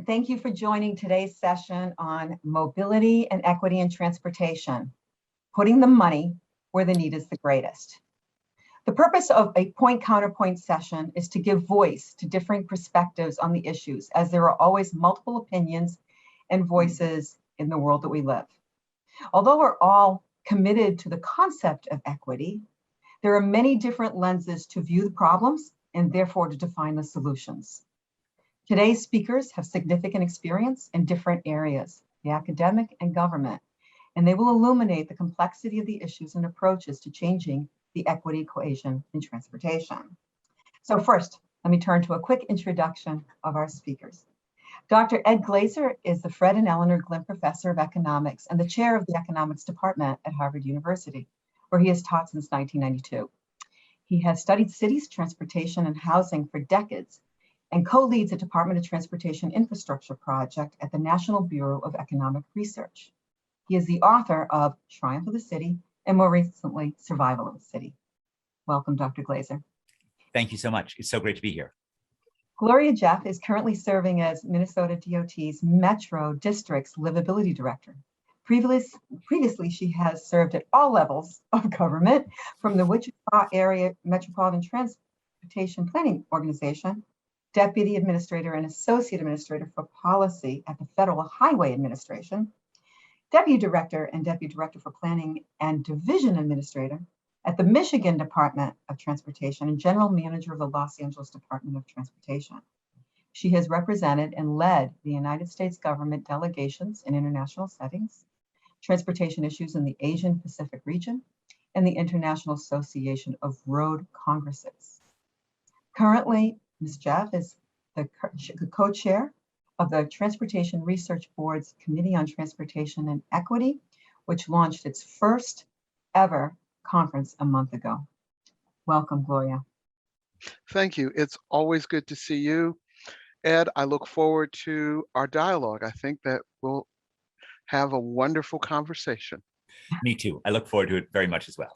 thank you for joining today's session on mobility and equity in transportation, putting the money where the need is the greatest. The purpose of a point-counterpoint session is to give voice to differing perspectives on the issues, as there are always multiple opinions and voices in the world that we live. Although we're all committed to the concept of equity, there are many different lenses to view the problems and therefore to define the solutions. Today's speakers have significant experience in different areas, the academic and government, and they will illuminate the complexity of the issues and approaches to changing the equity equation in transportation. So first, let me turn to a quick introduction of our speakers. Dr. Ed Glaeser is the Fred and Eleanor Glim Professor of Economics and the Chair of the Economics Department at Harvard University, where he has taught since 1992. He has studied cities, transportation, and housing for decades and co-leads a Department of Transportation Infrastructure project at the National Bureau of Economic Research. He is the author of Triumph of the City and more recently, Survival of the City. Welcome, Dr. Glaeser. Thank you so much. It's so great to be here. Gloria Jeff is currently serving as Minnesota DOT's Metro District's Livability Director. Previously, she has served at all levels of government, from the Wichita Area Metropolitan Transportation Planning Organization, Deputy Administrator and Associate Administrator for Policy at the Federal Highway Administration, Deputy Director and Deputy Director for Planning and Division Administrator at the Michigan Department of Transportation and General Manager of the Los Angeles Department of Transportation. She has represented and led the United States government delegations in international settings, transportation issues in the Asian Pacific region, and the International Association of Road Congresses. Currently, Ms. Jeff is the co-chair of the Transportation Research Board's Committee on Transportation and Equity, which launched its first ever conference a month ago. Welcome, Gloria. Thank you. It's always good to see you. Ed, I look forward to our dialogue. I think that we'll have a wonderful conversation. Me too. I look forward to it very much as well.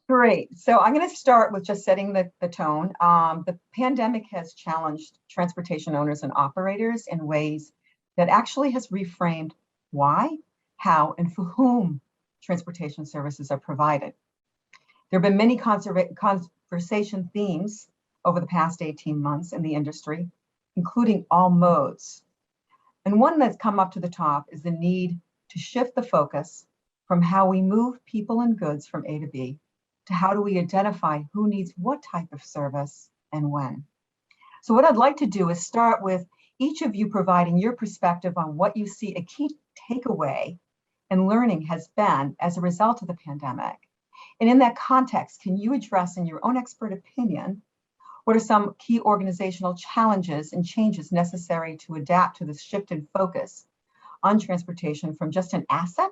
Great. So I'm going to start with just setting the tone. The pandemic has challenged transportation owners and operators in ways that actually has reframed why, how, and for whom transportation services are provided. There have been many conversation themes over the past 18 months in the industry, including all modes. And one that's come up to the top is the need to shift the focus from how we move people and goods from A to B to how do we identify who needs what type of service and when. So what I'd like to do is start with each of you providing your perspective on what you see a key takeaway and learning has been as a result of the pandemic. And in that context, can you address in your own expert opinion, what are some key organizational challenges and changes necessary to adapt to this shift in focus on transportation from just an asset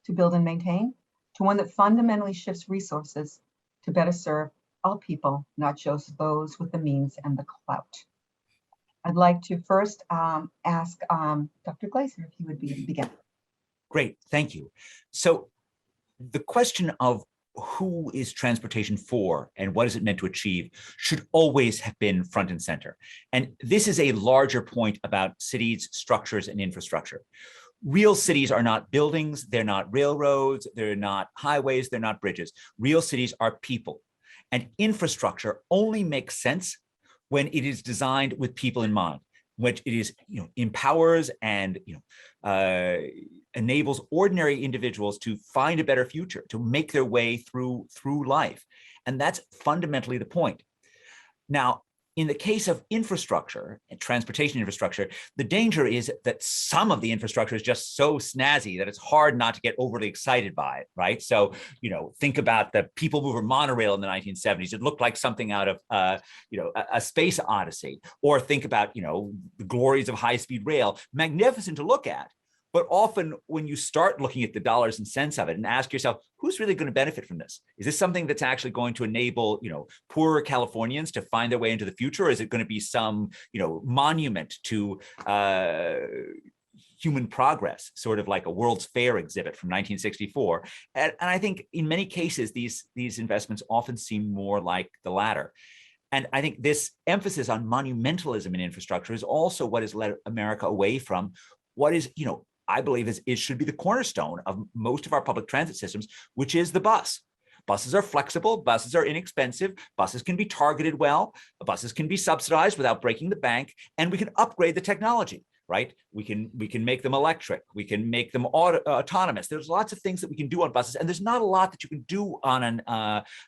to build and maintain to one that fundamentally shifts resources to better serve all people, not just those with the means and the clout? I'd like to first ask Dr. Glaeser if he would begin. Great, thank you. So the question of who is transportation for and what is it meant to achieve should always have been front and center. And this is a larger point about cities, structures, and infrastructure. Real cities are not buildings, they're not railroads, they're not highways, they're not bridges. Real cities are people. And infrastructure only makes sense when it is designed with people in mind, which it is, empowers and enables ordinary individuals to find a better future, to make their way through life. And that's fundamentally the point. Now, in the case of infrastructure and transportation infrastructure, the danger is that some of the infrastructure is just so snazzy that it's hard not to get overly excited by it, right? So, think about the People Mover monorail in the 1970s. It looked like something out of, a space odyssey. Or think about, the glories of high-speed rail, magnificent to look at. But often when you start looking at the dollars and cents of it and ask yourself, who's really going to benefit from this? Is this something that's actually going to enable, poorer Californians to find their way into the future? Or is it going to be some, monument to human progress, sort of like a World's Fair exhibit from 1964? And I think in many cases, these investments often seem more like the latter. And I think this emphasis on monumentalism in infrastructure is also what has led America away from what is, I believe is should be the cornerstone of most of our public transit systems, which is the bus. Buses are flexible, buses are inexpensive, buses can be targeted well, buses can be subsidized without breaking the bank, and we can upgrade the technology, right? We can make them electric, we can make them autonomous. There's lots of things that we can do on buses, and there's not a lot that you can do on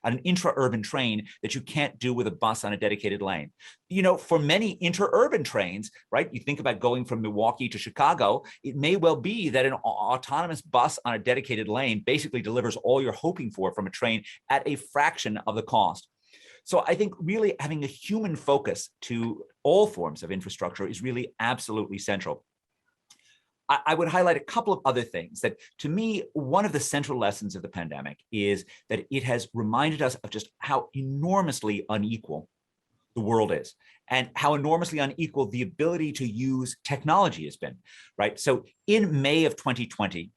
an intra-urban train that you can't do with a bus on a dedicated lane. For many inter-urban trains, right? You think about going from Milwaukee to Chicago, it may well be that an autonomous bus on a dedicated lane basically delivers all you're hoping for from a train at a fraction of the cost. So I think really having a human focus to all forms of infrastructure is really absolutely central. I would highlight a couple of other things that, to me, one of the central lessons of the pandemic is that it has reminded us of just how enormously unequal the world is and how enormously unequal the ability to use technology has been, right? So in May of 2020,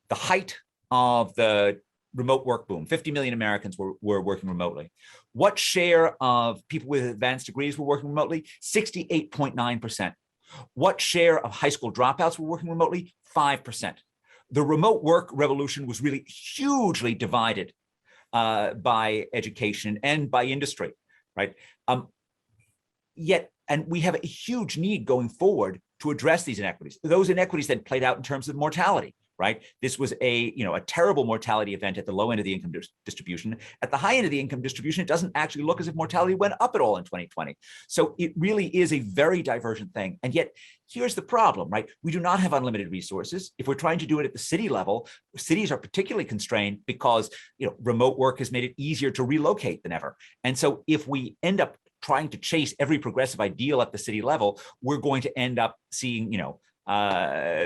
the height of the remote work boom, 50 million Americans were working remotely. What share of people with advanced degrees were working remotely? 68.9%. What share of high school dropouts were working remotely? 5%. The remote work revolution was really hugely divided by education and by industry, right? And we have a huge need going forward to address these inequities. Those inequities then played out in terms of mortality, right? This was a terrible mortality event at the low end of the income distribution. At the high end of the income distribution, it doesn't actually look as if mortality went up at all in 2020. So it really is a very divergent thing. And yet, here's the problem, right? We do not have unlimited resources. If we're trying to do it at the city level, cities are particularly constrained because remote work has made it easier to relocate than ever. And so if we end up trying to chase every progressive ideal at the city level, we're going to end up seeing,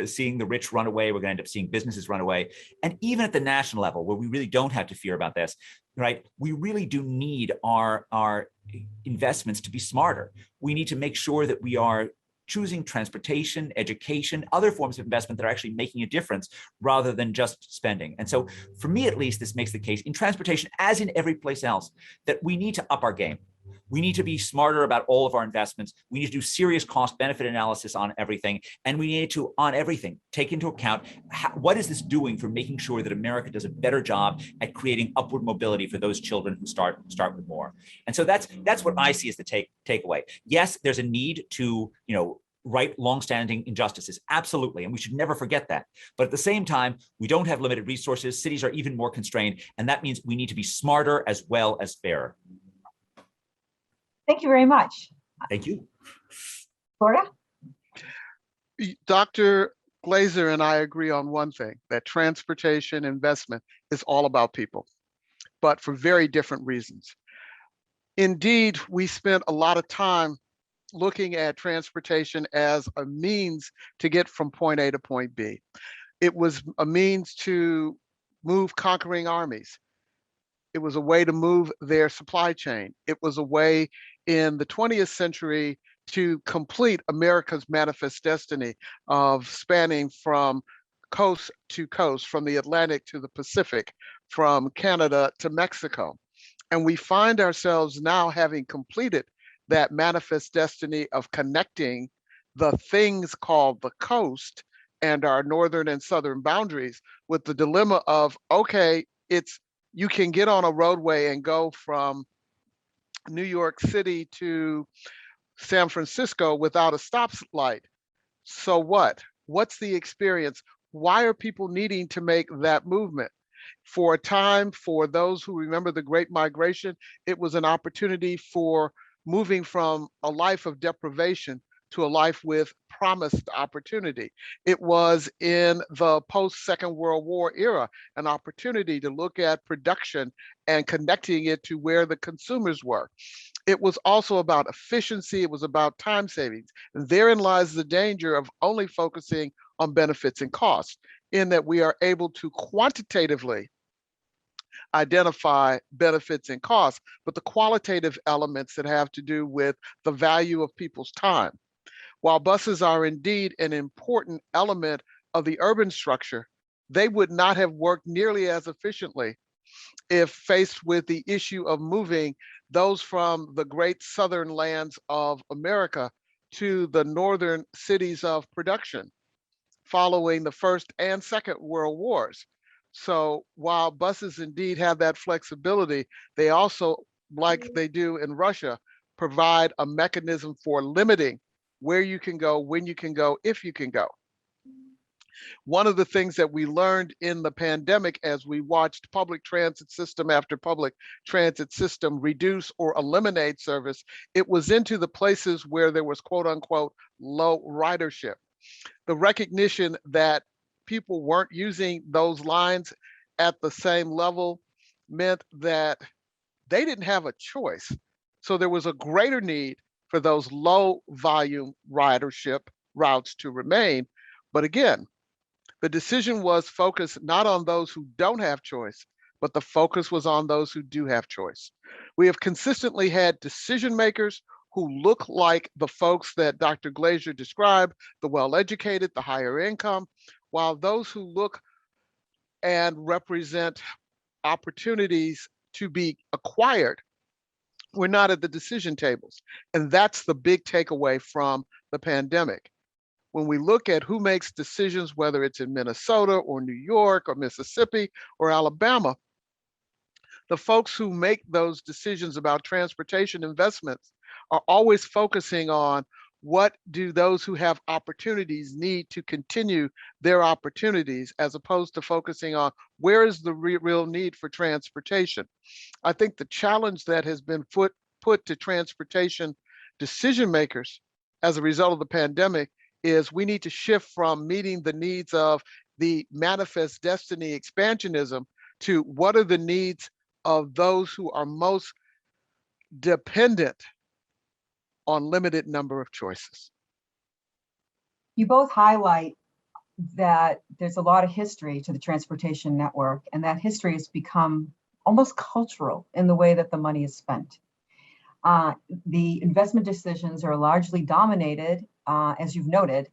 seeing the rich run away. We're going to end up seeing businesses run away. And even at the national level, where we really don't have to fear about this, right? We really do need our investments to be smarter. We need to make sure that we are choosing transportation, education, other forms of investment that are actually making a difference rather than just spending. And so for me, at least, this makes the case in transportation, as in every place else, that we need to up our game. We need to be smarter about all of our investments. We need to do serious cost benefit analysis on everything. And we need to, on everything, take into account what is this doing for making sure that America does a better job at creating upward mobility for those children who start with more. And so that's what I see as the takeaway. Yes, there's a need to, right longstanding injustices, absolutely, and we should never forget that. But at the same time, we don't have limited resources. Cities are even more constrained, and that means we need to be smarter as well as fairer. Thank you very much. Thank you. Florida? Dr. Glazer and I agree on one thing, that transportation investment is all about people, but for very different reasons. Indeed, we spent a lot of time looking at transportation as a means to get from point A to point B. It was a means to move conquering armies. It was a way to move their supply chain. It was a way in the 20th century to complete America's manifest destiny of spanning from coast to coast, from the Atlantic to the Pacific, from Canada to Mexico. And we find ourselves now having completed that manifest destiny of connecting the things called the coast and our northern and southern boundaries with the dilemma of, okay, you can get on a roadway and go from New York City to San Francisco without a stoplight. So what? What's the experience? Why are people needing to make that movement? For a time, for those who remember the Great Migration, it was an opportunity for moving from a life of deprivation to a life with promised opportunity. It was in the post-Second World War era, an opportunity to look at production and connecting it to where the consumers were. It was also about efficiency. It was about time savings. And therein lies the danger of only focusing on benefits and costs, in that we are able to quantitatively identify benefits and costs, but the qualitative elements that have to do with the value of people's time. While buses are indeed an important element of the urban structure, they would not have worked nearly as efficiently if faced with the issue of moving those from the great southern lands of America to the northern cities of production following the First and Second World Wars. So while buses indeed have that flexibility, they also, like they do in Russia, provide a mechanism for limiting where you can go, when you can go, if you can go. One of the things that we learned in the pandemic as we watched public transit system after public transit system reduce or eliminate service, it was into the places where there was quote unquote low ridership. The recognition that people weren't using those lines at the same level meant that they didn't have a choice. So there was a greater need for those low volume ridership routes to remain. But again, the decision was focused not on those who don't have choice, but the focus was on those who do have choice. We have consistently had decision makers who look like the folks that Dr. Glaser described, the well-educated, the higher income, while those who look and represent opportunities to be acquired were not at the decision tables. And that's the big takeaway from the pandemic. When we look at who makes decisions, whether it's in Minnesota or New York or Mississippi or Alabama, the folks who make those decisions about transportation investments are always focusing on what do those who have opportunities need to continue their opportunities, as opposed to focusing on where is the real need for transportation. I think the challenge that has been put to transportation decision makers as a result of the pandemic is we need to shift from meeting the needs of the manifest destiny expansionism to what are the needs of those who are most dependent on limited number of choices. You both highlight that there's a lot of history to the transportation network, and that history has become almost cultural in the way that the money is spent. The investment decisions are largely dominated, as you've noted,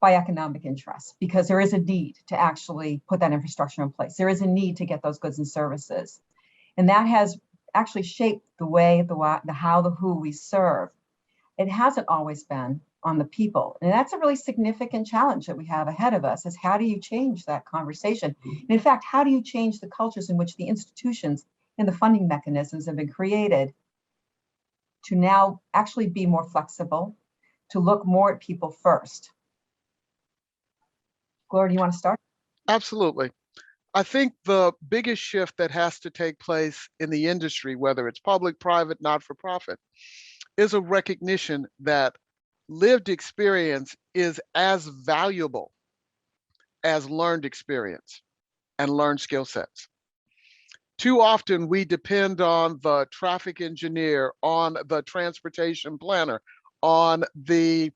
by economic interests, because there is a need to actually put that infrastructure in place. There is a need to get those goods and services. And that has actually shaped the way, the how, the who we serve. It hasn't always been on the people. And that's a really significant challenge that we have ahead of us, is how do you change that conversation? And in fact, how do you change the cultures in which the institutions and the funding mechanisms have been created to now actually be more flexible, to look more at people first? Gloria, do you want to start? Absolutely. I think the biggest shift that has to take place in the industry, whether it's public, private, not-for-profit, is a recognition that lived experience is as valuable as learned experience and learned skill sets. Too often we depend on the traffic engineer, on the transportation planner, on the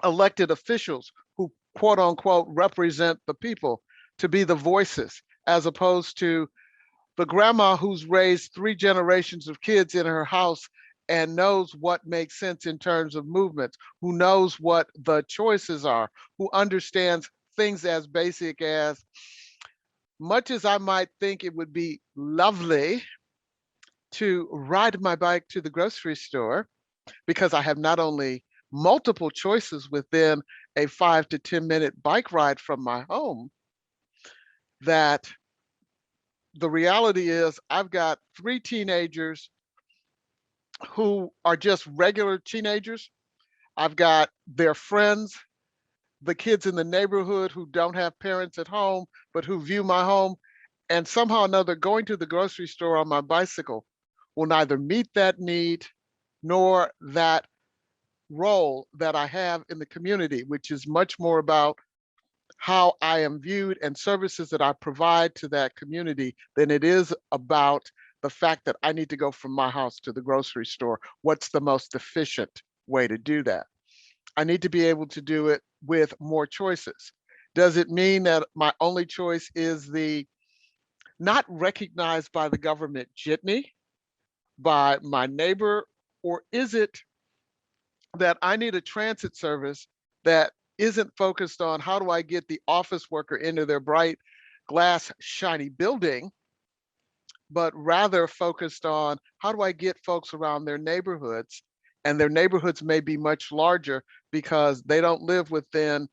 elected officials who quote unquote represent the people to be the voices, as opposed to the grandma who's raised 3 generations of kids in her house and knows what makes sense in terms of movements, who knows what the choices are, who understands things as basic as, much as I might think it would be lovely to ride my bike to the grocery store, because I have not only multiple choices within a 5 to 10 minute bike ride from my home, that the reality is I've got 3 teenagers who are just regular teenagers. I've got their friends, the kids in the neighborhood who don't have parents at home, but who view my home. And somehow or another, going to the grocery store on my bicycle will neither meet that need nor that role that I have in the community, which is much more about how I am viewed and services that I provide to that community than it is about the fact that I need to go from my house to the grocery store. What's the most efficient way to do that? I need to be able to do it with more choices. Does it mean that my only choice is the not recognized by the government jitney, by my neighbor, or is it that I need a transit service that isn't focused on how do I get the office worker into their bright glass shiny building, but rather focused on how do I get folks around their neighborhoods? And their neighborhoods may be much larger because they don't live within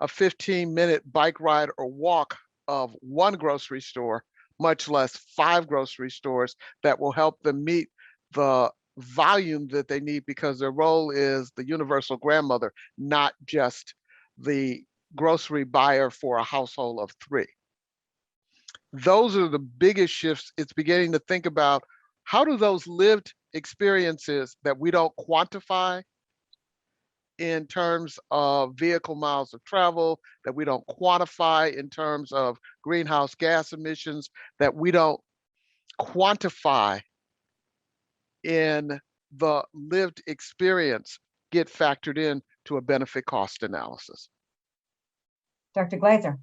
a 15-minute bike ride or walk of one grocery store, much less 5 grocery stores that will help them meet the volume that they need, because their role is the universal grandmother, not just the grocery buyer for a household of 3. Those are the biggest shifts. It's beginning to think about how do those lived experiences that we don't quantify in terms of vehicle miles of travel, that we don't quantify in terms of greenhouse gas emissions, that we don't quantify in the lived experience, get factored in to a benefit cost analysis. Dr. Glazer.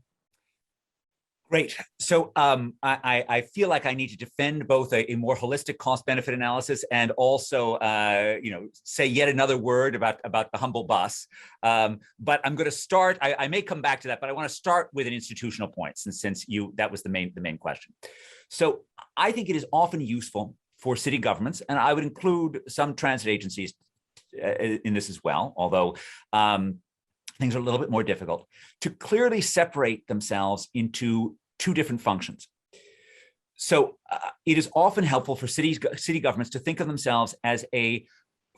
Great. So I feel like I need to defend both a more holistic cost benefit analysis and also say yet another word about the humble bus. But I'm going to start. I may come back to that, but I want to start with an institutional point since that was the main question. So I think it is often useful for city governments, and I would include some transit agencies in this as well, although things are a little bit more difficult, to clearly separate themselves into 2 different functions. So it is often helpful for city governments to think of themselves as a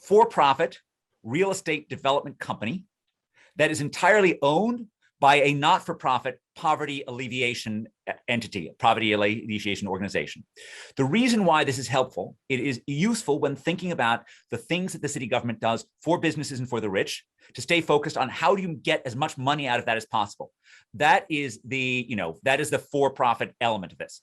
for-profit real estate development company that is entirely owned by a not-for-profit poverty alleviation entity, poverty alleviation organization. The reason why this is helpful, it is useful when thinking about the things that the city government does for businesses and for the rich, to stay focused on how do you get as much money out of that as possible. That is the for-profit element of this.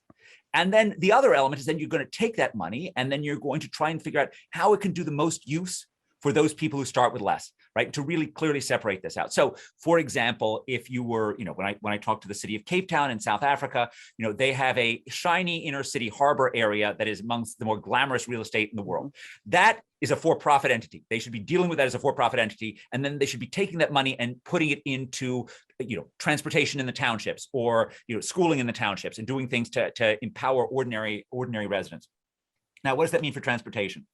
And then the other element is then you're going to take that money and then you're going to try and figure out how it can do the most use for those people who start with less, right? To really clearly separate this out. So for example, if you were, when I talked to the city of Cape Town in South Africa, they have a shiny inner city harbor area that is amongst the more glamorous real estate in the world. That is a for-profit entity. They should be dealing with that as a for-profit entity. And then they should be taking that money and putting it into, transportation in the townships or, schooling in the townships and doing things to empower ordinary residents. Now, what does that mean for transportation?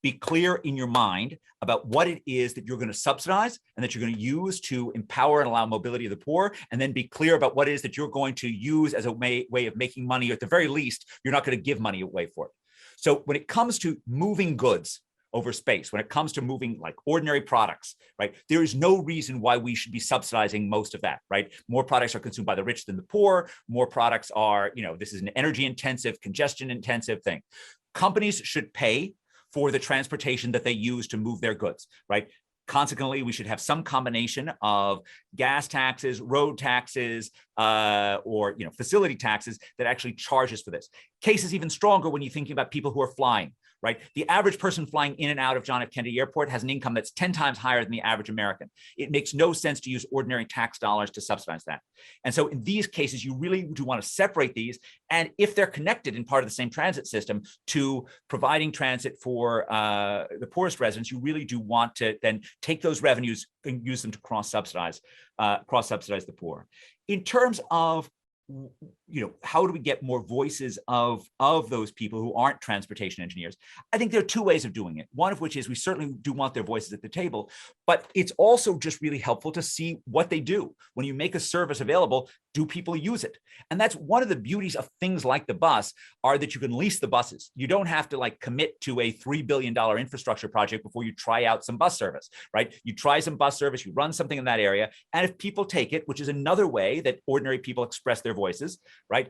Be clear in your mind about what it is that you're going to subsidize and that you're going to use to empower and allow mobility of the poor, and then be clear about what it is that you're going to use as a way of making money, or at the very least, you're not going to give money away for it. So when it comes to moving goods over space, when it comes to moving like ordinary products, right, there is no reason why we should be subsidizing most of that, right? More products are consumed by the rich than the poor. More products are, this is an energy intensive, congestion intensive thing. Companies should pay for the transportation that they use to move their goods, right? Consequently, we should have some combination of gas taxes, road taxes, or facility taxes that actually charges for this. Case is even stronger when you're thinking about people who are flying, right? The average person flying in and out of John F. Kennedy Airport has an income that's 10 times higher than the average American. It makes no sense to use ordinary tax dollars to subsidize that. And so in these cases, you really do want to separate these. And if they're connected in part of the same transit system to providing transit for the poorest residents, you really do want to then take those revenues and use them to cross-subsidize the poor. In terms of how do we get more voices of those people who aren't transportation engineers? I think there are 2 ways of doing it. One of which is we certainly do want their voices at the table, but it's also just really helpful to see what they do. When you make a service available, do people use it? And that's one of the beauties of things like the bus, are that you can lease the buses. You don't have to commit to a $3 billion infrastructure project before you try out some bus service, right? You try some bus service, you run something in that area, and if people take it, which is another way that ordinary people express their voices, right?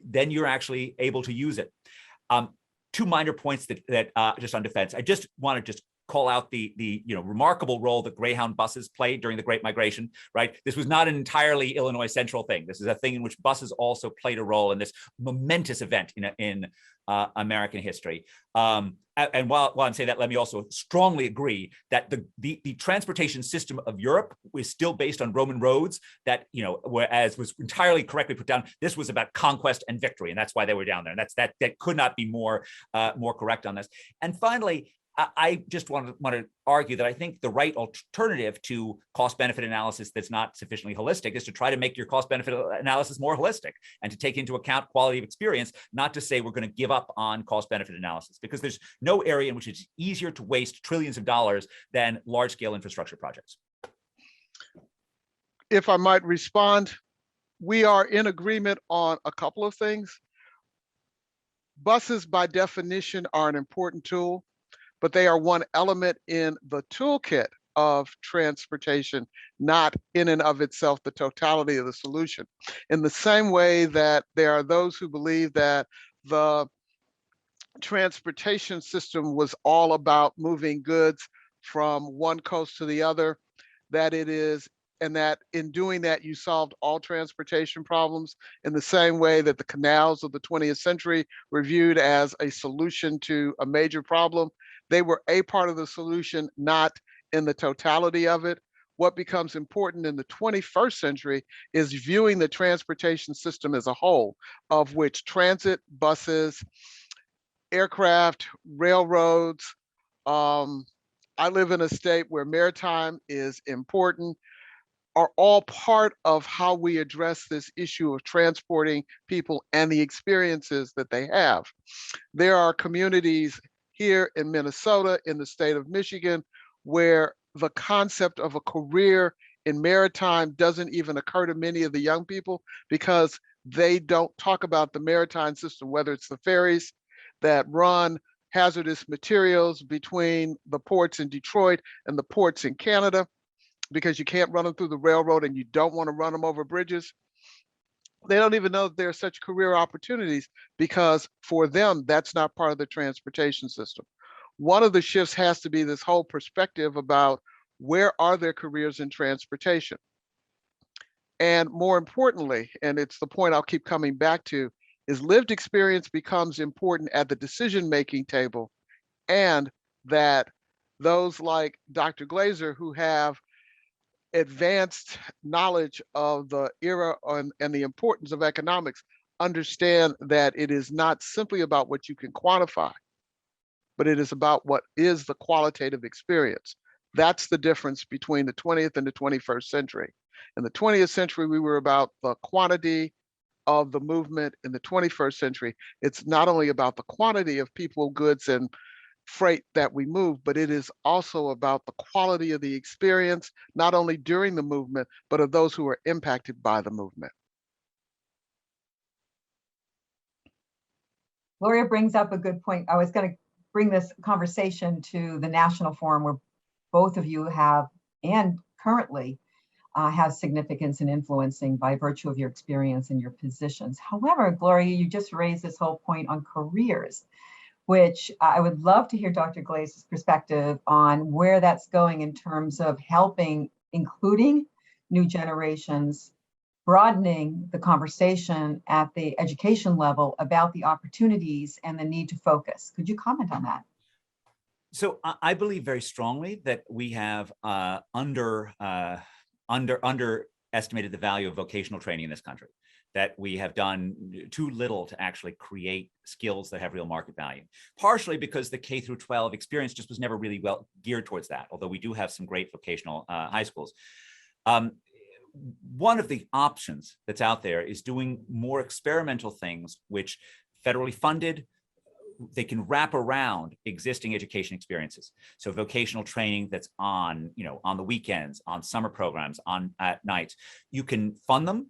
Then you're actually able to use it. 2 minor points that just on defense. I just want to call out the remarkable role that Greyhound buses played during the Great Migration, right? This was not an entirely Illinois Central thing. This is a thing in which buses also played a role in this momentous event in American history. And while I'm saying that, let me also strongly agree that the transportation system of Europe was still based on Roman roads that, whereas was entirely correctly put down, this was about conquest and victory. And that's why they were down there. And that could not be more correct on this. And finally, I just want to argue that I think the right alternative to cost benefit analysis that's not sufficiently holistic is to try to make your cost benefit analysis more holistic and to take into account quality of experience, not to say we're going to give up on cost benefit analysis, because there's no area in which it's easier to waste trillions of dollars than large scale infrastructure projects. If I might respond, we are in agreement on a couple of things. Buses, by definition, are an important tool, but they are one element in the toolkit of transportation, not in and of itself the totality of the solution. In the same way that there are those who believe that the transportation system was all about moving goods from one coast to the other, that it is, and that in doing that, you solved all transportation problems, in the same way that the canals of the 20th century were viewed as a solution to a major problem. They were a part of the solution, not in the totality of it. What becomes important in the 21st century is viewing the transportation system as a whole, of which transit, buses, aircraft, railroads. I live in a state where maritime is important, are all part of how we address this issue of transporting people and the experiences that they have. There are communities here in Minnesota, in the state of Michigan, where the concept of a career in maritime doesn't even occur to many of the young people, because they don't talk about the maritime system, whether it's the ferries that run hazardous materials between the ports in Detroit and the ports in Canada, because you can't run them through the railroad and you don't want to run them over bridges. They don't even know that there are such career opportunities, because for them, that's not part of the transportation system. One of the shifts has to be this whole perspective about where are their careers in transportation? And more importantly, and it's the point I'll keep coming back to, is lived experience becomes important at the decision-making table, and that those like Dr. Glaser, who have advanced knowledge of the era and the importance of economics, understand that it is not simply about what you can quantify, but it is about what is the qualitative experience. That's the difference between the 20th and the 21st century. In the 20th century, we were about the quantity of the movement. In the 21st century, it's not only about the quantity of people, goods, and freight that we move, but it is also about the quality of the experience, not only during the movement, but of those who are impacted by the movement. Gloria brings up a good point. I was going to bring this conversation to the National Forum, where both of you have, and currently have significance in influencing by virtue of your experience and your positions. However, Gloria, you just raised this whole point on careers, which I would love to hear Dr. Glaser's perspective on where that's going in terms of helping, including new generations, broadening the conversation at the education level about the opportunities and the need to focus. Could you comment on that? So I believe very strongly that we have underestimated the value of vocational training in this country, that we have done too little to actually create skills that have real market value, partially because the K through 12 experience just was never really well geared towards that, although we do have some great vocational high schools. One of the options that's out there is doing more experimental things, which federally funded, they can wrap around existing education experiences. So vocational training that's on, on the weekends, on summer programs, at nights. You can fund them,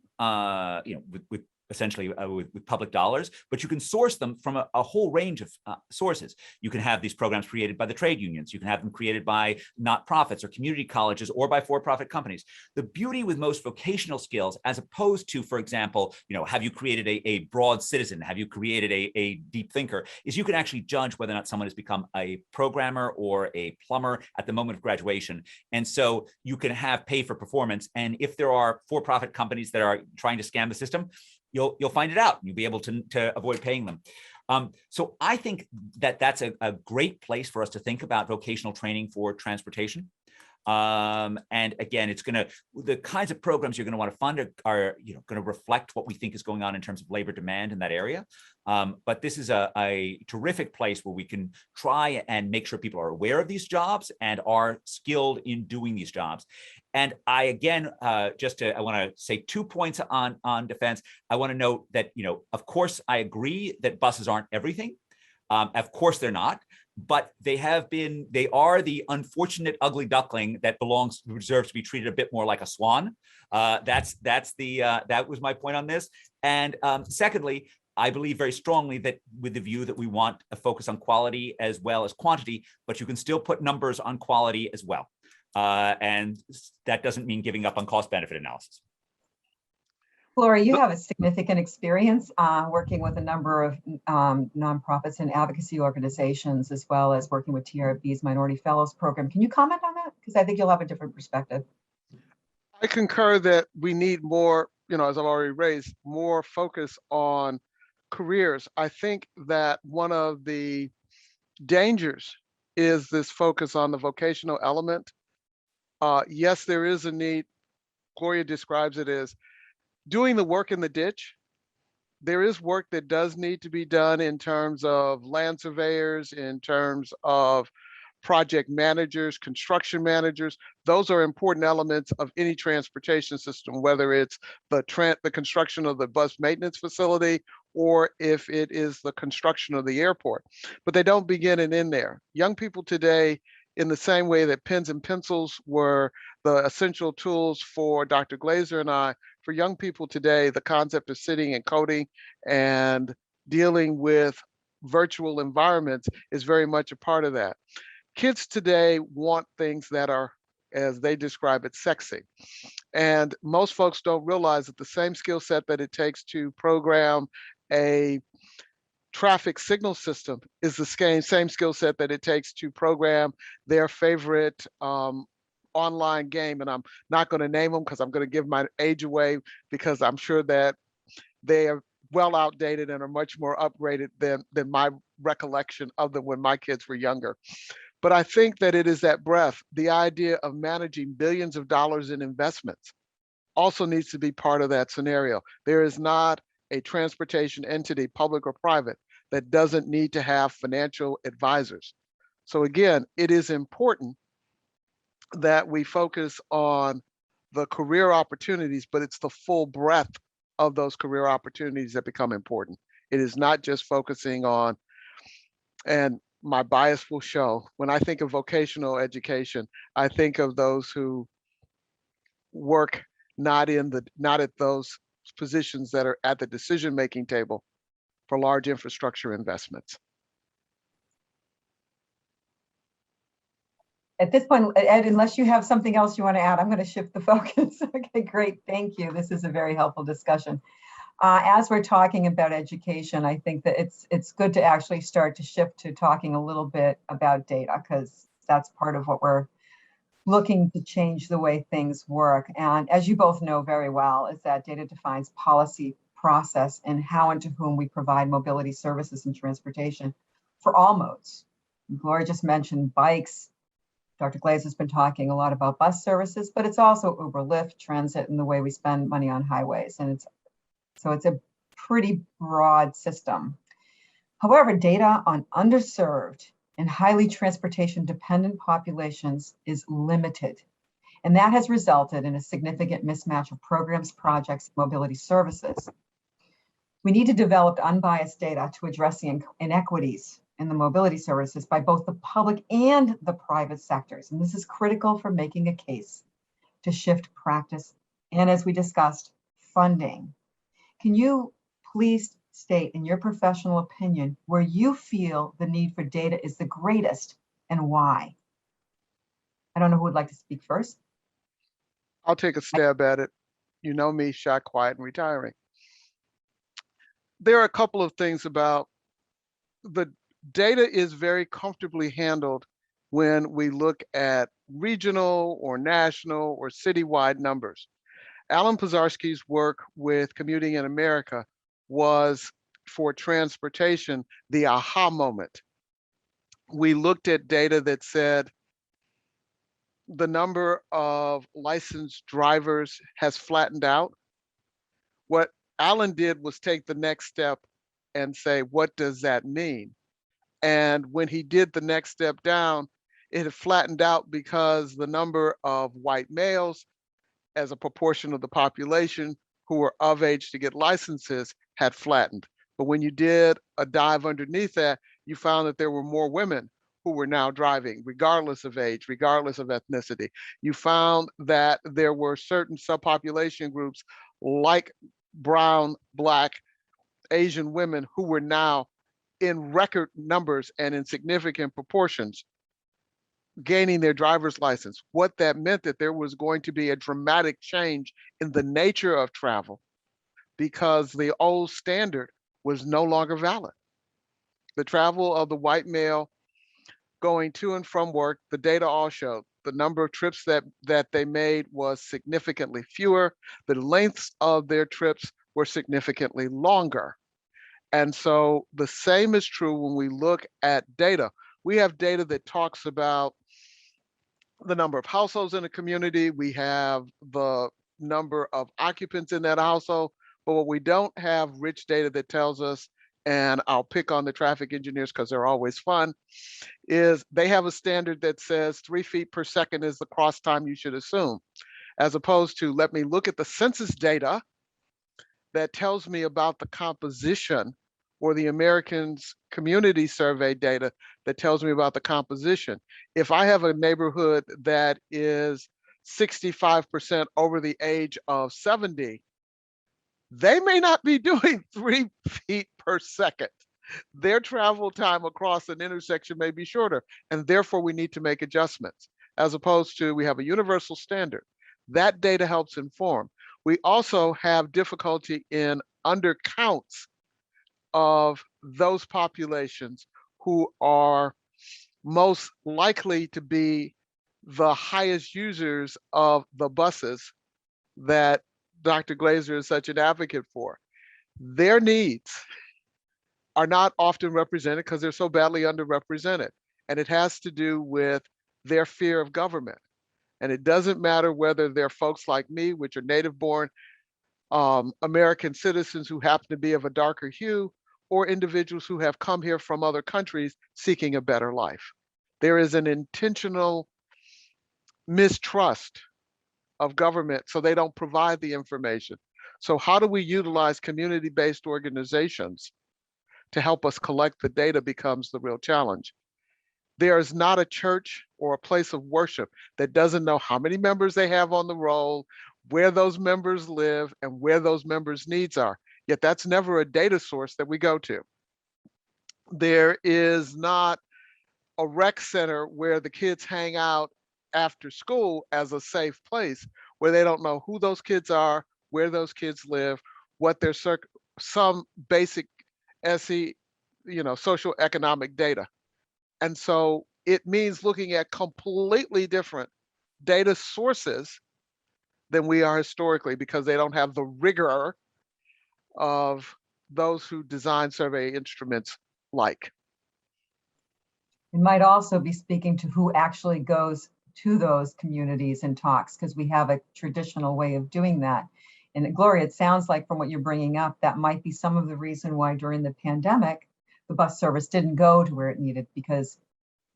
with essentially with public dollars, but you can source them from a whole range of sources. You can have these programs created by the trade unions. You can have them created by nonprofits or community colleges or by for-profit companies. The beauty with most vocational skills, as opposed to, for example, have you created a broad citizen? Have you created a deep thinker? Is you can actually judge whether or not someone has become a programmer or a plumber at the moment of graduation. And so you can have pay for performance. And if there are for-profit companies that are trying to scam the system, you'll find it out. You'll be able to avoid paying them. So I think that that's a great place for us to think about vocational training for transportation. And again, the kinds of programs you're going to want to fund are going to reflect what we think is going on in terms of labor demand in that area. But this is a terrific place where we can try and make sure people are aware of these jobs and are skilled in doing these jobs. And I, again, I want to say 2 points on defense. I want to note that, of course, I agree that buses aren't everything. Of course, they're not. But they are the unfortunate ugly duckling that deserves to be treated a bit more like a swan. That was my point on this. And secondly, I believe very strongly that with the view that we want a focus on quality as well as quantity, but you can still put numbers on quality as well. And that doesn't mean giving up on cost benefit analysis. Gloria, you have a significant experience working with a number of nonprofits and advocacy organizations, as well as working with TRB's Minority Fellows Program. Can you comment on that? Because I think you'll have a different perspective. I concur that we need more, as I've already raised, more focus on careers. I think that one of the dangers is this focus on the vocational element. Yes, there is a need. Gloria describes it as doing the work in the ditch. There is work that does need to be done in terms of land surveyors, in terms of project managers, construction managers. Those are important elements of any transportation system, whether it's the construction of the bus maintenance facility or if it is the construction of the airport. But they don't begin and end there. Young people today, in the same way that pens and pencils were the essential tools for Dr. Glazer and I, for young people today, the concept of sitting and coding and dealing with virtual environments is very much a part of that. Kids today want things that are, as they describe it, sexy. And most folks don't realize that the same skill set that it takes to program a traffic signal system is the same skill set that it takes to program their favorite online game. And I'm not going to name them because I'm going to give my age away, because I'm sure that they are well outdated and are much more upgraded than my recollection of them when my kids were younger. But I think that it is that breadth. The idea of managing billions of dollars in investments also needs to be part of that scenario. There is not a transportation entity, public or private, that doesn't need to have financial advisors. So again, it is important that we focus on the career opportunities, but it's the full breadth of those career opportunities that become important. It is not just focusing on, and my bias will show, when I think of vocational education, I think of those who work not at those positions that are at the decision-making table for large infrastructure investments. At this point, Ed, unless you have something else you want to add, I'm going to shift the focus. Okay, great. Thank you. This is a very helpful discussion. As we're talking about education, I think that it's good to actually start to shift to talking a little bit about data, because that's part of what we're looking to change the way things work. And as you both know very well, is that data defines policy, process, and how and to whom we provide mobility services and transportation for all modes. Gloria just mentioned bikes. Dr. Glaze has been talking a lot about bus services, but it's also Uber, Lyft, transit, and the way we spend money on highways. And it's a pretty broad system. However, data on underserved and highly transportation dependent populations is limited. And that has resulted in a significant mismatch of programs, projects, and mobility services. We need to develop unbiased data to address the inequities in the mobility services by both the public and the private sectors. And this is critical for making a case to shift practice. And as we discussed, funding. Can you please state, in your professional opinion, where you feel the need for data is the greatest and why? I don't know who would like to speak first. I'll take a stab at it. You know me, shy, quiet, and retiring. There are a couple of things about the data is very comfortably handled when we look at regional or national or citywide numbers. Alan Pozarski's work with Commuting in America was, for transportation, the aha moment. We looked at data that said the number of licensed drivers has flattened out. What Alan did was take the next step and say, what does that mean? And when he did the next step down, it had flattened out because the number of white males as a proportion of the population who were of age to get licenses had flattened. But when you did a dive underneath that, you found that there were more women who were now driving, regardless of age, regardless of ethnicity. You found that there were certain subpopulation groups like brown, black, Asian women who were now in record numbers and in significant proportions gaining their driver's license. What that meant that there was going to be a dramatic change in the nature of travel because the old standard was no longer valid. The travel of the white male going to and from work, the data all showed the number of trips that they made was significantly fewer. The lengths of their trips were significantly longer. And so the same is true when we look at data. We have data that talks about the number of households in a community. We have the number of occupants in that household. But what we don't have rich data that tells us, and I'll pick on the traffic engineers because they're always fun, is they have a standard that says 3 feet per second is the cross time you should assume, as opposed to let me look at the census data that tells me about the composition, or the Americans Community Survey data that tells me about the composition. If I have a neighborhood that is 65% over the age of 70, they may not be doing 3 feet per second. Their travel time across an intersection may be shorter, and therefore we need to make adjustments, as opposed to we have a universal standard. That data helps inform. We also have difficulty in undercounts of those populations who are most likely to be the highest users of the buses that Dr. Glazer is such an advocate for. Their needs are not often represented because they're so badly underrepresented. And it has to do with their fear of government. And it doesn't matter whether they're folks like me, which are native born American citizens who happen to be of a darker hue, or individuals who have come here from other countries seeking a better life. There is an intentional mistrust of government, so they don't provide the information. So how do we utilize community-based organizations to help us collect the data becomes the real challenge. There is not a church or a place of worship that doesn't know how many members they have on the roll, where those members live, and where those members' needs are. Yet that's never a data source that we go to. There is not a rec center where the kids hang out after school as a safe place, where they don't know who those kids are, where those kids live, what their some basic SE, social economic data. And so it means looking at completely different data sources than we are historically, because they don't have the rigor of those who design survey instruments like. It might also be speaking to who actually goes to those communities and talks, because we have a traditional way of doing that. And Gloria, it sounds like from what you're bringing up, that might be some of the reason why during the pandemic, the bus service didn't go to where it needed, because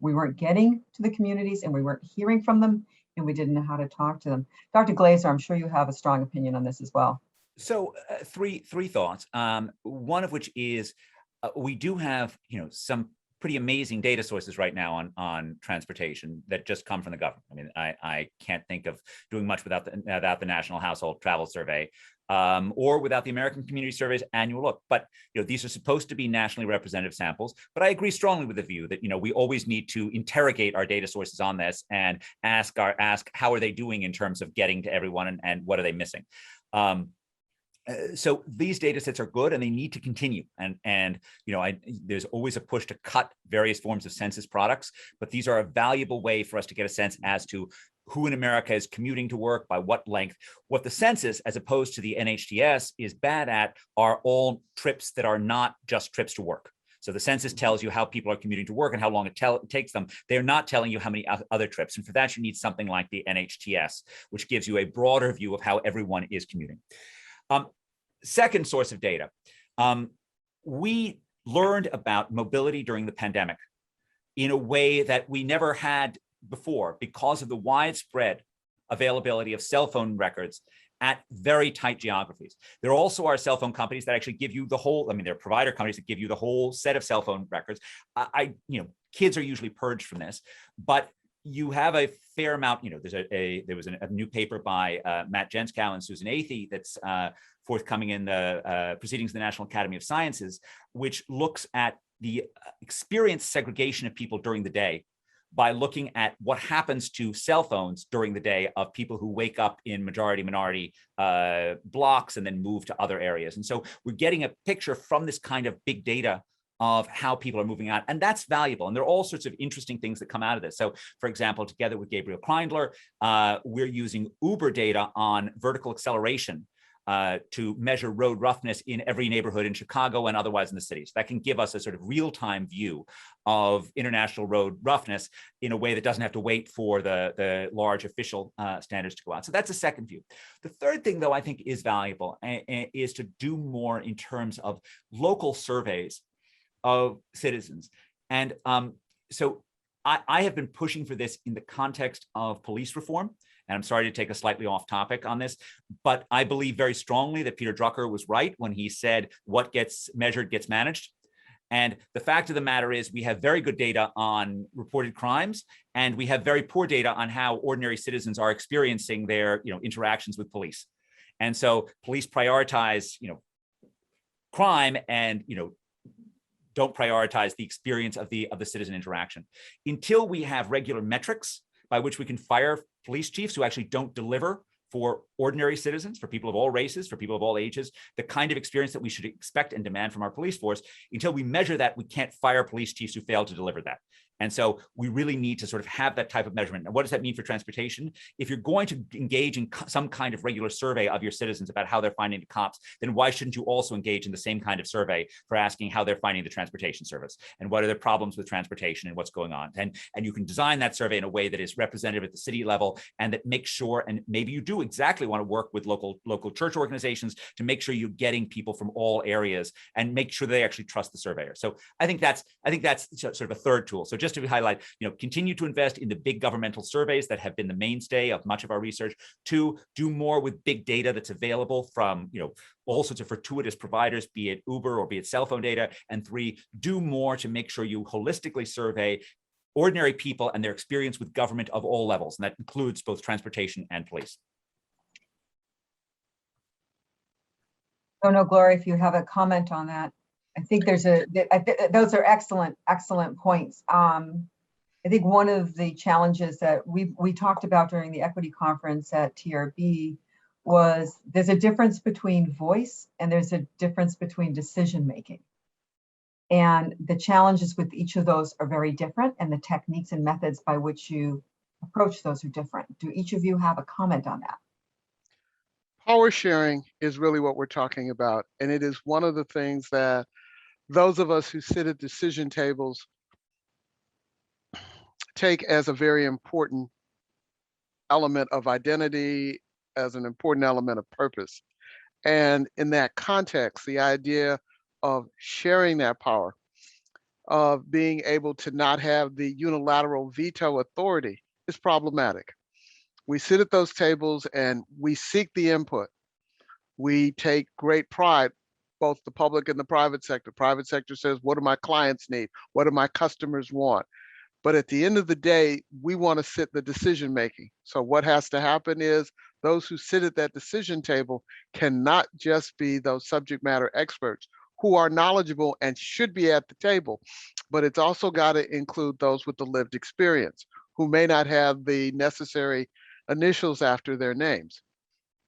we weren't getting to the communities and we weren't hearing from them and we didn't know how to talk to them. Dr. Glazer, I'm sure you have a strong opinion on this as well. So three thoughts. One of which is we do have some pretty amazing data sources right now on transportation that just come from the government. I mean, I can't think of doing much without the National Household Travel Survey or without the American Community Survey's annual look. But these are supposed to be nationally representative samples. But I agree strongly with the view that we always need to interrogate our data sources on this and ask how are they doing in terms of getting to everyone and what are they missing. So these data sets are good and they need to continue. And there's always a push to cut various forms of census products, but these are a valuable way for us to get a sense as to who in America is commuting to work, by what length. What the census, as opposed to the NHTS, is bad at are all trips that are not just trips to work. So the census tells you how people are commuting to work and how long it takes them. They're not telling you how many other trips. And for that, you need something like the NHTS, which gives you a broader view of how everyone is commuting. Second source of data. We learned about mobility during the pandemic in a way that we never had before because of the widespread availability of cell phone records at very tight geographies. There also are cell phone companies that actually give you the whole, I mean, there are provider companies that give you the whole set of cell phone records. Kids are usually purged from this, but you have a fair amount, there was a new paper by Matt Jenskow and Susan Athey that's forthcoming in the Proceedings of the National Academy of Sciences, which looks at the experience segregation of people during the day by looking at what happens to cell phones during the day of people who wake up in majority-minority blocks and then move to other areas. And so we're getting a picture from this kind of big data of how people are moving out. And that's valuable. And there are all sorts of interesting things that come out of this. So for example, together with Gabriel Kreindler, we're using Uber data on vertical acceleration to measure road roughness in every neighborhood in Chicago and otherwise in the city. So that can give us a sort of real-time view of international road roughness in a way that doesn't have to wait for the large official standards to go out. So that's a second view. The third thing, though, I think is valuable is to do more in terms of local surveys of citizens. And so I have been pushing for this in the context of police reform. And I'm sorry to take a slightly off topic on this, but I believe very strongly that Peter Drucker was right when he said, what gets measured gets managed. And the fact of the matter is we have very good data on reported crimes, and we have very poor data on how ordinary citizens are experiencing their interactions with police. And so police prioritize crime and don't prioritize the experience of the citizen interaction. Until we have regular metrics by which we can fire police chiefs who actually don't deliver for ordinary citizens, for people of all races, for people of all ages, the kind of experience that we should expect and demand from our police force, until we measure that, we can't fire police chiefs who fail to deliver that. And so we really need to sort of have that type of measurement. And what does that mean for transportation? If you're going to engage in some kind of regular survey of your citizens about how they're finding the cops, then why shouldn't you also engage in the same kind of survey for asking how they're finding the transportation service and what are their problems with transportation and what's going on? And you can design that survey in a way that is representative at the city level and that makes sure, and maybe you do exactly want to work with local church organizations to make sure you're getting people from all areas and make sure they actually trust the surveyor. So I think that's sort of a third tool. So just to highlight, continue to invest in the big governmental surveys that have been the mainstay of much of our research. 2, do more with big data that's available from, all sorts of fortuitous providers, be it Uber or be it cell phone data. And 3, do more to make sure you holistically survey ordinary people and their experience with government of all levels. And that includes both transportation and police. I don't know, Gloria, if you have a comment on that. I think those are excellent points. I think one of the challenges that we talked about during the equity conference at TRB was there's a difference between voice and there's a difference between decision making. And the challenges with each of those are very different, and the techniques and methods by which you approach those are different. Do each of you have a comment on that? Power sharing is really what we're talking about. And it is one of the things that those of us who sit at decision tables take as a very important element of identity, as an important element of purpose. And in that context, the idea of sharing that power, of being able to not have the unilateral veto authority is problematic. We sit at those tables and we seek the input. We take great pride, both the public and the private sector. Private sector says, what do my clients need? What do my customers want? But at the end of the day, we want to sit the decision making. So what has to happen is those who sit at that decision table cannot just be those subject matter experts who are knowledgeable and should be at the table, but it's also got to include those with the lived experience who may not have the necessary initials after their names.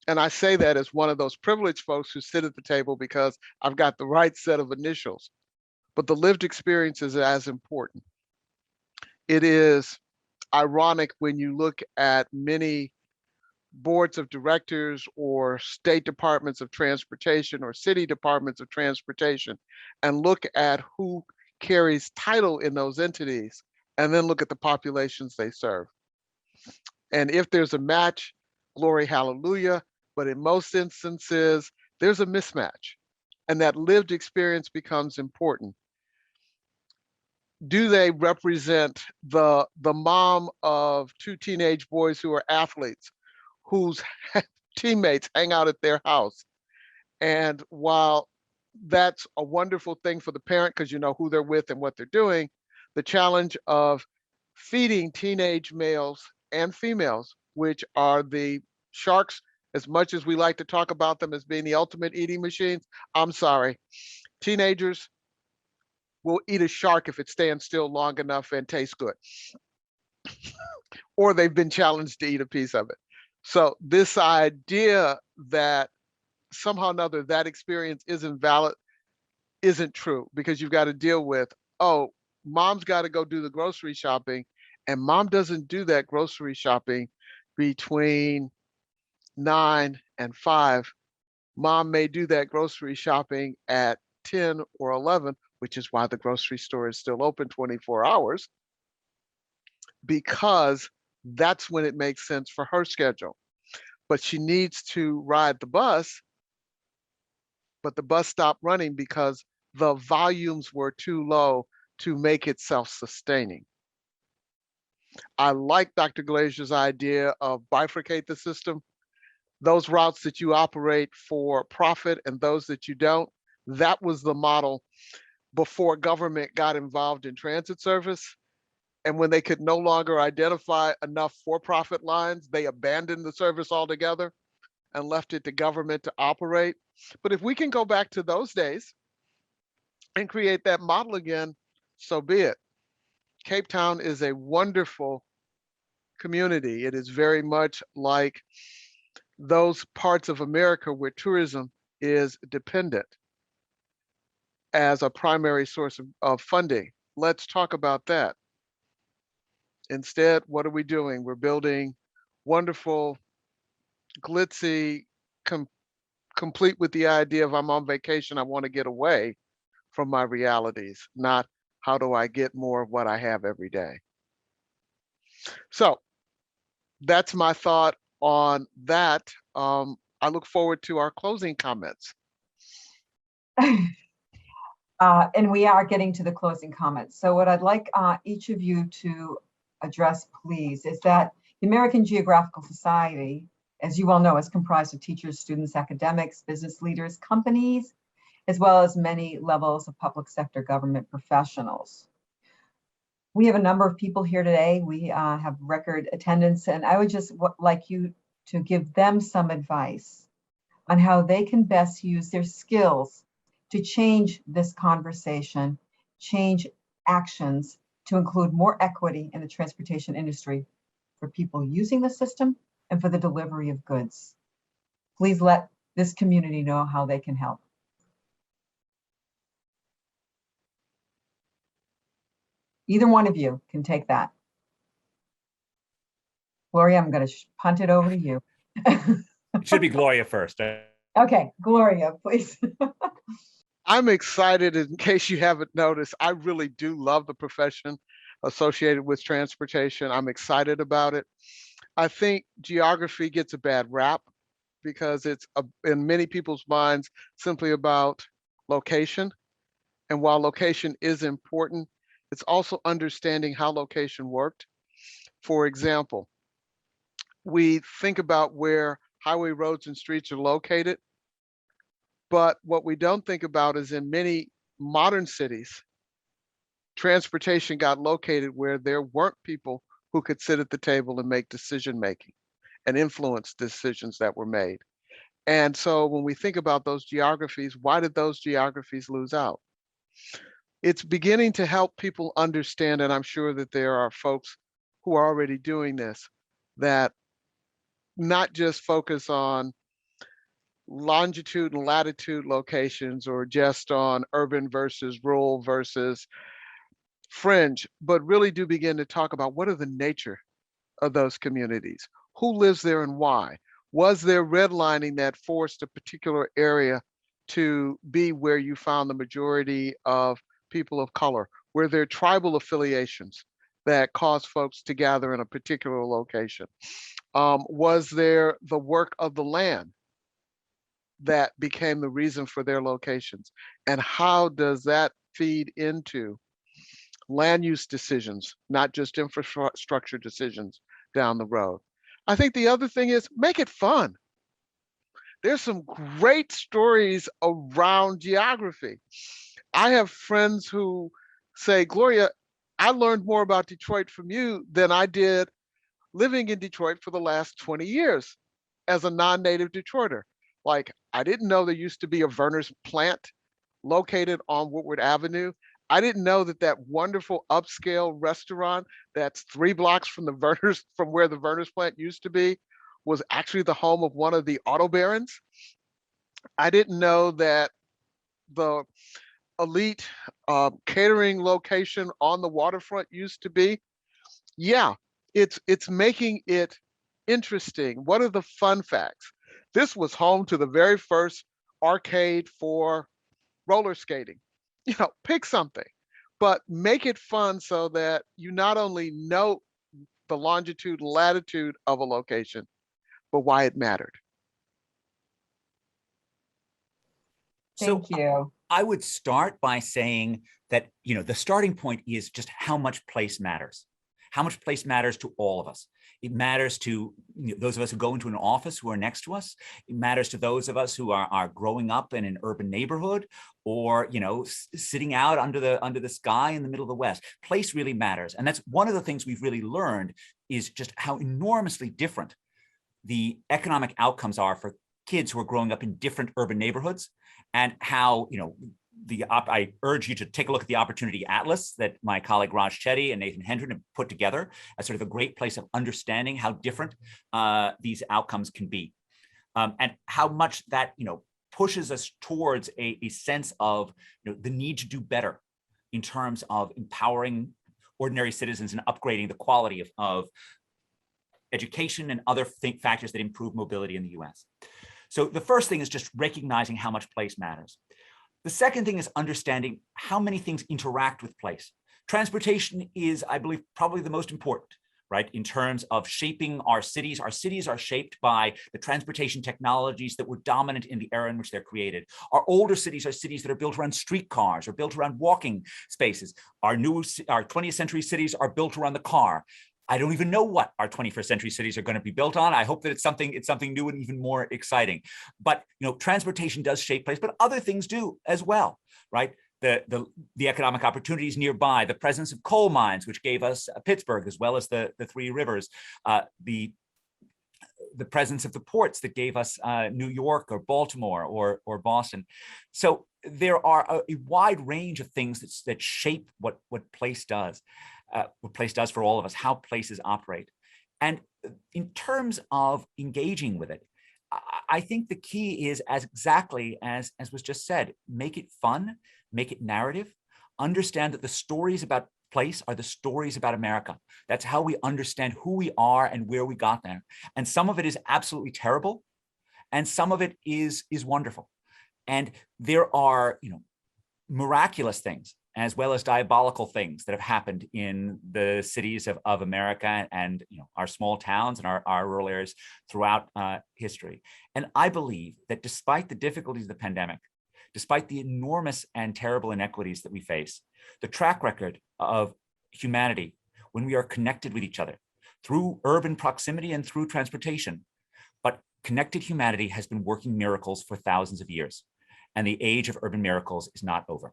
And I say that as one of those privileged folks who sit at the table because I've got the right set of initials, but the lived experience is as important. It is ironic when you look at many boards of directors or state departments of transportation or city departments of transportation and look at who carries title in those entities, and then look at the populations they serve. And if there's a match, glory, hallelujah. But in most instances, there's a mismatch, and that lived experience becomes important. Do they represent the mom of two teenage boys who are athletes, whose teammates hang out at their house? And while that's a wonderful thing for the parent because you know who they're with and what they're doing, the challenge of feeding teenage males and females, which are the sharks, as much as we like to talk about them as being the ultimate eating machines, I'm sorry, teenagers will eat a shark if it stands still long enough and tastes good, or they've been challenged to eat a piece of it. So this idea that somehow or another that experience isn't valid isn't true, because you've got to deal with, oh, mom's got to go do the grocery shopping, and mom doesn't do that grocery shopping between 9 and 5. Mom may do that grocery shopping at 10 or 11, which is why the grocery store is still open 24 hours, because that's when it makes sense for her schedule. But she needs to ride the bus, but the bus stopped running because the volumes were too low to make it self-sustaining. I like Dr. Glazier's idea of bifurcate the system. Those routes that you operate for profit and those that you don't, that was the model before government got involved in transit service. And when they could no longer identify enough for-profit lines, they abandoned the service altogether and left it to government to operate. But if we can go back to those days and create that model again, so be it. Cape Town is a wonderful community. It is very much like those parts of America where tourism is dependent as a primary source of funding. Let's talk about that. Instead, what are we doing? We're building wonderful, glitzy, complete with the idea of I'm on vacation, I want to get away from my realities, not how do I get more of what I have every day. So that's my thought on that. I look forward to our closing comments. And we are getting to the closing comments. So what I'd like each of you to address, please, is that the American Geographical Society, as you all know, is comprised of teachers, students, academics, business leaders, companies, as well as many levels of public sector government professionals. We have a number of people here today. We have record attendance, and I would just like you to give them some advice on how they can best use their skills to change this conversation, change actions to include more equity in the transportation industry for people using the system and for the delivery of goods. Please let this community know how they can help. Either one of you can take that. Gloria, I'm going to punt it over to you. It should be Gloria first. Okay, Gloria, please. I'm excited, in case you haven't noticed, I really do love the profession associated with transportation. I'm excited about it. I think geography gets a bad rap because it's, in many people's minds, simply about location. And while location is important, it's also understanding how location worked. For example, we think about where highway, roads, and streets are located, but what we don't think about is in many modern cities, transportation got located where there weren't people who could sit at the table and make decision-making and influence decisions that were made. And so when we think about those geographies, why did those geographies lose out? It's beginning to help people understand, and I'm sure that there are folks who are already doing this, that not just focus on longitude and latitude locations or just on urban versus rural versus fringe, but really do begin to talk about what are the nature of those communities, who lives there and why. Was there redlining that forced a particular area to be where you found the majority of people of color? Were there tribal affiliations that caused folks to gather in a particular location? Was there the work of the land that became the reason for their locations? And how does that feed into land use decisions, not just infrastructure decisions down the road? I think the other thing is make it fun. There's some great stories around geography. I have friends who say, Gloria, I learned more about Detroit from you than I did living in Detroit for the last 20 years as a non-native Detroiter. Like, I didn't know there used to be a Verner's plant located on Woodward Avenue. I didn't know that that wonderful upscale restaurant that's 3 blocks from the Verner's, from where the Verner's plant used to be, was actually the home of one of the auto barons. I didn't know that the elite catering location on the waterfront used to be. Yeah, it's making it interesting. What are the fun facts? This was home to the very first arcade for roller skating. You know, pick something, but make it fun so that you not only know the longitude, latitude of a location, but why it mattered. Thank you. I would start by saying that, the starting point is just how much place matters. How much place matters to all of us. It matters to those of us who go into an office who are next to us. It matters to those of us who are growing up in an urban neighborhood, or sitting out under the sky in the middle of the West. Place really matters, and that's one of the things we've really learned, is just how enormously different the economic outcomes are for kids who are growing up in different urban neighborhoods, and how I urge you to take a look at the Opportunity Atlas that my colleague Raj Chetty and Nathan Hendren have put together as sort of a great place of understanding how different these outcomes can be, and how much that pushes us towards a sense of the need to do better in terms of empowering ordinary citizens and upgrading the quality of education and other factors that improve mobility in the US. So the first thing is just recognizing how much place matters. The second thing is understanding how many things interact with place. Transportation is, I believe, probably the most important, right? In terms of shaping our cities. Our cities are shaped by the transportation technologies that were dominant in the era in which they're created. Our older cities are cities that are built around streetcars or built around walking spaces. Our 20th century cities are built around the car. I don't even know what our 21st century cities are going to be built on. I hope that it's something new and even more exciting. But transportation does shape place, but other things do as well, right? The economic opportunities nearby, the presence of coal mines, which gave us Pittsburgh, as well as the Three Rivers, the presence of the ports that gave us New York or Baltimore or Boston. So there are a wide range of things that shape what place does. What place does for all of us, how places operate. And in terms of engaging with it, I think the key is exactly as was just said, make it fun, make it narrative, understand that the stories about place are the stories about America. That's how we understand who we are and where we got there. And some of it is absolutely terrible, and some of it is wonderful. And there are, miraculous things as well as diabolical things that have happened in the cities of America and our small towns and our rural areas throughout history. And I believe that despite the difficulties of the pandemic, despite the enormous and terrible inequities that we face, the track record of humanity, when we are connected with each other through urban proximity and through transportation, but connected humanity has been working miracles for thousands of years. And the age of urban miracles is not over.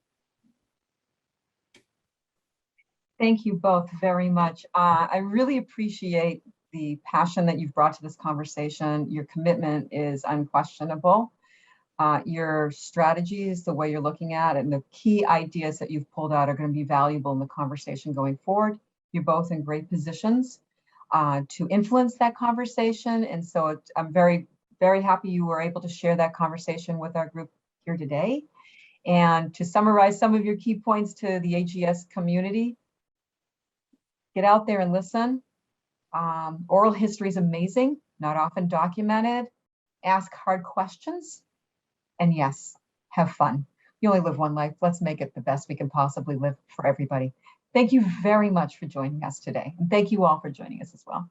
Thank you both very much. I really appreciate the passion that you've brought to this conversation. Your commitment is unquestionable. Your strategies, the way you're looking at it, and the key ideas that you've pulled out are going to be valuable in the conversation going forward. You're both in great positions to influence that conversation. And so I'm very, very happy you were able to share that conversation with our group here today. And to summarize some of your key points to the AGS community, get out there and listen. Oral history is amazing, not often documented. Ask hard questions. And yes, have fun. You only live one life. Let's make it the best we can possibly live for everybody. Thank you very much for joining us today. And thank you all for joining us as well.